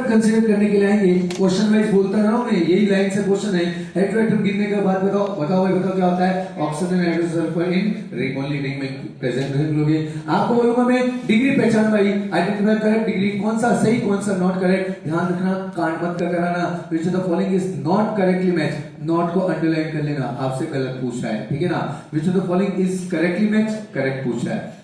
Consider करने के लिए आएंगे, क्वेश्चन वाइज बोलता रहा हूं मैं, यही लाइन से क्वेश्चन है। हेटेरोएटम गिनने के बाद बताओ क्या होता है, oxygen and hydrogen sulphur in ring, only ring में प्रेजेंट लोगे। आपको बोलूंगा मैं डिग्री पहचान भाई, आइडेंटिफाई करेक्ट डिग्री, कौन सा सही कौन सा नॉट करेक्ट, ध्यान रखना, कांड मत कर कराना। Which of the following is not correctly match, not को अंडरलाइन कर लेना, आपसे गलत पूछा है, ठीक है ना। Which of the following is correctly match, correct पूछा है।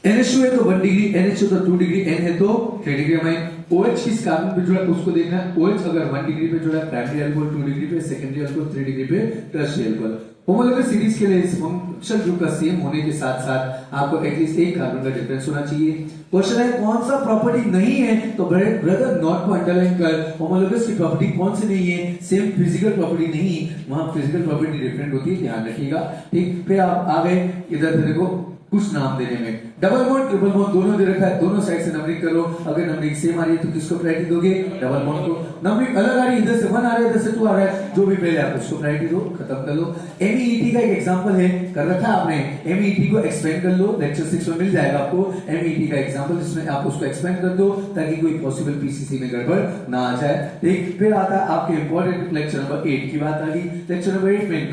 NH2 है तो 1 डिग्री, NH2 तो 2 डिग्री, N है तो 3 डिग्री अमाइन। OH किस कार्बन पे जुड़ा है उसको देखना है। OH अगर 1 डिग्री पे जुड़ा है प्राइमरी अल्कोहल, 2 डिग्री पे सेकेंडरी अल्कोहल, 3 डिग्री पे टर्शियरी अल्कोहल। होमोलॉगस सीरीज के लिए फंक्शनल ग्रुप का सेम होने के साथ साथ आपको एटलीस्ट एक कार्बन का डिफरेंस होना चाहिए। क्वेश्चन है कौन सा प्रॉपर्टी नहीं है, तो ब्रदर नॉट को अंडरलाइन कर। होमोलॉगस की प्रॉपर्टी कौन सी नहीं है, सेम फिजिकल प्रॉपर्टी नहीं, वहां फिजिकल प्रॉपर्टी डिफरेंट होती है, ध्यान रखिएगा, ठीक। फिर आप आ गए इधर देखो कुछ नाम देने में, डबल बॉन्ड ट्रिपल बॉन्ड दोनों दे रखा है, दोनों साइड से नंबरिंग कर लो। अगर नंबरिंग सेम आ रही है तो किसको प्रायोरिटी दोगे, डबल बॉन्ड को। नंबरिंग अलग आ रही है, इधर से 1 आ रहा है, इधर से 2 आ रहा है, जो भी पहले आप उसको प्रायोरिटी दो, खत्म कर लो। MEET का एक एग्जांपल है, कर रखा है आपने, MEET को एक्सपेंड कर लो, लेक्चर 6 में मिल जाएगा आपको MEET का एग्जांपल, जिसमें आप उसको एक्सपेंड कर दो ताकि कोई पॉसिबल PCC में गड़बड़ ना आ जाए, ठीक। फिर आता है आपके इंपॉर्टेंट लेक्चर नंबर 8 की बात आ गई। लेक्चर नंबर 8 में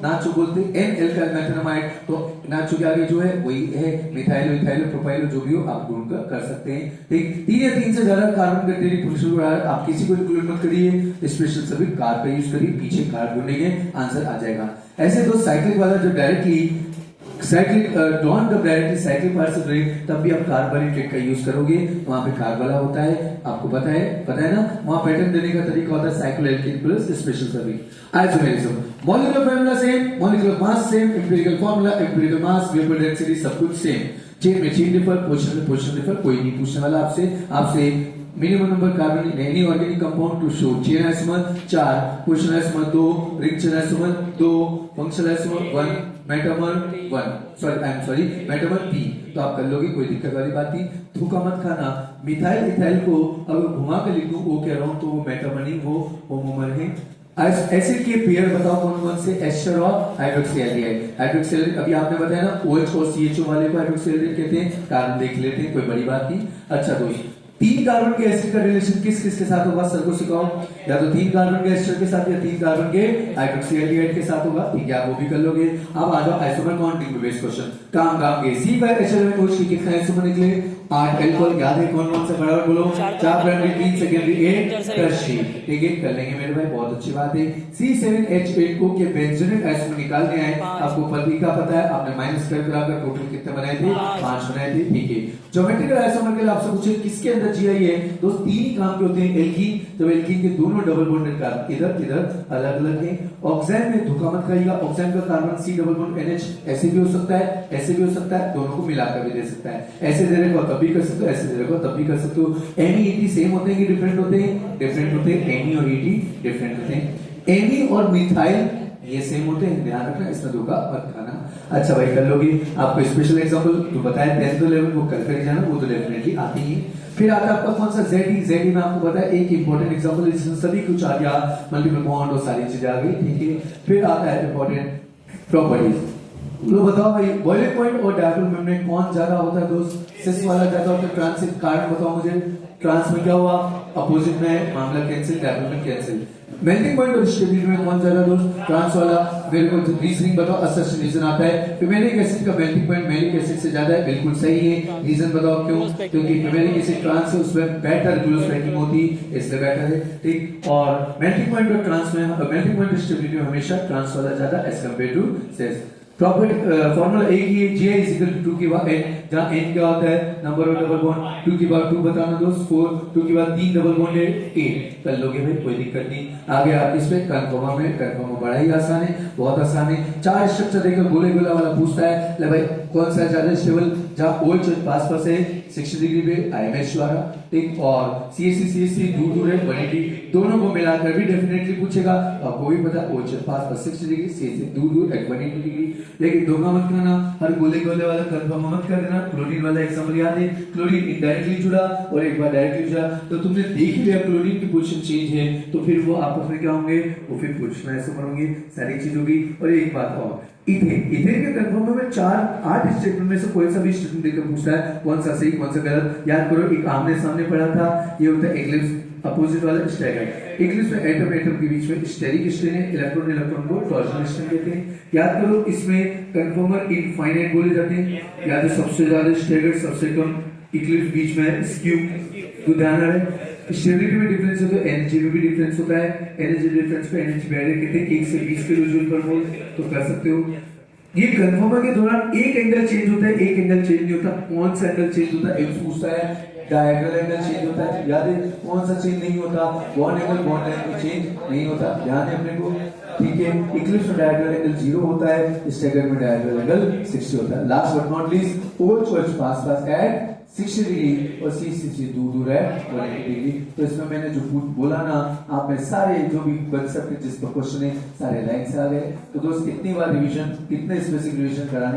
नाचो बोलते N एल्काइल मेथानामाइड, तो नाचो के आगे जो है वही है मिथाइलो इथाइलो प्रोपाइलो, जो भी हो आप ढूंढ कर सकते हैं, ठीक। 3 या 3 से ज्यादा कार्बन का टेरी पुरुषों आप किसी को इंक्लूड मत करिए, स्पेशल सभी कार का यूज करिए, पीछे कार ढूंढेंगे आंसर आ जाएगा। ऐसे तो साइक्लिक वाला जो directly cyclic don't the directly cyclic part से ब्रेक, तब भी आप कार वाली ट्रिक का यूज करोगे, वहां पे कार वाला होता है, आपको पता है ना, वहां पैटर्न देने का तरीका होता है साइक्लोएल्केन प्लस स्पेशल सभी। Isomerism, molecular formula same, molecular mass same, empirical formula, empirical mass, vapour density सब कुछ सेम। चेन में चेन डिफर, पोजीशन डिफर, कोई नहीं पूछने वाला आपसे minimum number carbon any organic compound to show chain isomer 4, position isomer 2, ring chain isomer 2, functional isomer 1, metamer 1, metamer 3, तो आप कर लोगे, कोई दिक्कत वाली बात नहीं। धोखा मत खाना, मिथाइल इथाइल को अगर घुमा के लिख दूं ओ कह रहा हूं तो वो मेटामर नहीं, वो होमोमर है। एसिड के पेयर बताओ कौन से, एस्टर और हाइड्रोक्सी एल्डिहाइड। हाइड्रोक्सी एल्डिहाइड अभी आपने बताया ना, OH और CHO वाले को हाइड्रोक्सी एल्डिहाइड कहते हैं, कारण देख लेते हैं, कोई बड़ी बात नहीं। अच्छा दोस्त, 3 कार्बन के एसिड का रिलेशन किस किस के साथ होगा, सर को सिखाओ, या तो 3 कार्बन के एस्टर के साथ या 3 कार्बन के हाइड्रोक्सी एल्डिहाइड के साथ होगा, ठीक है, आप वो भी कर लोगे। अब आ जाओ आइसोमर काउंटिंग में बेस्ट क्वेश्चन, काम के C5H11OH के कितने आइसोमर निकले, 8 एल्कोहल, याद है कौन से, फटाफट बोलो, 4 प्राइमरी, 3 सेकेंडरी, 1 टर्शियरी, ठीक है, कर लेंगे मेरे भाई, बहुत अच्छी बात है। C7H8O के बेंजोनेट आइसोमर निकालने आए, आपको प्रतीक का पता है, आपने माइनस कर कराकर टोटल कितने बनाए थे, 5 बनाए थे, ठीक है। ज्योमेट्रिकल आइसोमर के लिए आपसे पूछे किसके अंदर GI है, दोस्त 3 ही काम के होते हैं, एल्कीन, जब एल्कीन के दोनों डबल बॉन्डेड कार्बन इधर अलग अलग हैं। ऑक्सीजन में धोखा मत खाइएगा, ऑक्सीजन का carbon C double bond NH ऐसे भी हो सकता है, ऐसे भी हो सकता है, दोनों को मिलाकर भी दे सकता है, ऐसे दे रहे हो तब भी कर सकते हो, ऐसे दे रहे हो तब भी कर सकते हो। MEET सेम होते हैं कि डिफरेंट होते हैं, डिफरेंट होते हैं, Ne और ET डिफरेंट होते हैं। Ne और मिथाइल ये सेम होते हैं, ध्यान रखना, इसमें धोखा मत खाना। अच्छा भाई कर लोगे, आपको स्पेशल एग्जांपल तो बताया 10th लेवल वो कर जाना, वो तो डेफिनेटली आती है। फिर आता है आपका कौन सा ZE में आपको पता है एक इंपॉर्टेंट एग्जांपल, जिसमें सभी कुछ आ गया, मल्टीपल बॉन्ड और सारी चीजें आ गई, ठीक है। फिर आता है इंपॉर्टेंट प्रॉपर्टीज, लो बताओ भाई, बॉइलिंग पॉइंट और डायपोल मेम्ब्रेन कौन ज्यादा होता है दोस्त, सिस वाला ज्यादा होता है, ट्रांस से कारण बताओ मुझे, ट्रांस में क्या हुआ, अपोजिट में मामला कैंसिल, डायपोल में कैंसिल। मेल्टिंग पॉइंट और स्टेबिलिटी में कौन ज्यादा दोस्त, ट्रांस वाला। मेरे को रीजनिंग बताओ, असर्शन रीजन आता है, फिमेलिक एसिड का मेल्टिंग पॉइंट मेलिक एसिड से ज्यादा है, बिल्कुल सही है, रीजन बताओ क्यों, क्योंकि फिमेलिक एसिड ट्रांस है उसमें बेटर ग्लूकोज पैकिंग होती है, इसलिए बेटर है, ठीक। और मेल्टिंग पॉइंट और ट्रांस में, मेल्टिंग पॉइंट और स्टेबिलिटी में हमेशा ट्रांस वाला ज्यादा as compare to cis. Property formula एक ही है, Gi is equal to 2 के बाद n, जहाँ n क्या होता है, नंबर ऑफ डबल बॉन्ड, 2 के बाद 2 बताना दोस्त, 4, 2 के बाद 3 डबल बॉन्ड है 8, कर लोगे भाई, कोई दिक्कत नहीं। आगे आप इसमें कन्फर्म बड़ा ही आसान है, बहुत आसान है। 4 स्ट्रक्चर देकर गोले गोला वाला पूछता है, ले भाई कौन सा ज्यादा स्टेबल, जहाँ OH पास है 60 डिग्री पे IMH द्वारा, ठीक, और CH3 दूर है 180, दोनों को मिलाकर भी डेफिनेटली पूछेगा, आपको भी पता OH पास 60 डिग्री, CH3 दूर एट 180 डिग्री। लेकिन धोखा मत करना, हर गोले गोले वाला कंफर्म मत कर देना। क्लोरीन वाला एग्जांपल याद है, क्लोरीन इनडायरेक्टली जुड़ा और एक बार डायरेक्टली जुड़ा, तो तुमने देख लिया क्लोरीन की पोजीशन चेंज है, तो फिर वो आपस में क्या होंगे, वो फिर पोजीशन ऐसे होंगे, सारी चीज होगी। और एक बात और, इथेन के कन्फर्मर में 8 स्टेटमेंट में से कोई सा भी स्टेटमेंट देकर पूछता है कौन सा सही कौन सा गलत। याद करो एक आमने सामने पढ़ा था, ये होता है एक्लिप्स अपोजिट वाला स्टैगर्ड। एक्लिप्स में एटम एटम के बीच में स्टेरिक स्ट्रेन है, इलेक्ट्रॉन इलेक्ट्रॉन को टॉर्जनल स्ट्रेन कहते हैं। याद करो इसमें कन्फर्मर इनफाइनाइट बोले जाते हैं। याद है सबसे ज्यादा स्टैगर्ड सबसे कम, एक्लिप्स बीच में है, स्क्यू। तो ध्यान रहे स्टेबिलिटी में डिफरेंस होता है, एनर्जी में भी डिफरेंस होता है। एनर्जी डिफरेंस पे एनर्जी बैरियर कहते हैं 1 से 20 किलो जूल पर मोल। तो कर सकते हो ये कन्फर्मर के दौरान एक एंगल चेंज होता है, एक एंगल चेंज नहीं होता। कौन सा एंगल चेंज होता है एक पूछता है, डायगोनल एंगल चेंज होता है। याद है कौन सा चेंज नहीं होता, bond angle bond angle change नहीं होता, ध्यान है अपने को। ठीक है, इक्लिप्स में डायगोनल एंगल 0 होता है, स्टैगर्ड में डायगोनल एंगल 60 होता है। Last but not least o church pass at 60 degree और सी से दूर दूर है 180 डिग्री। तो इसमें मैंने जो बोला ना, आप में सारे जो भी कंसेप्ट जिस पर क्वेश्चन है सारे लाइन से आ गए। तो दोस्त कितनी बार रिवीजन, कितने स्पेसिफिक रिवीजन कराने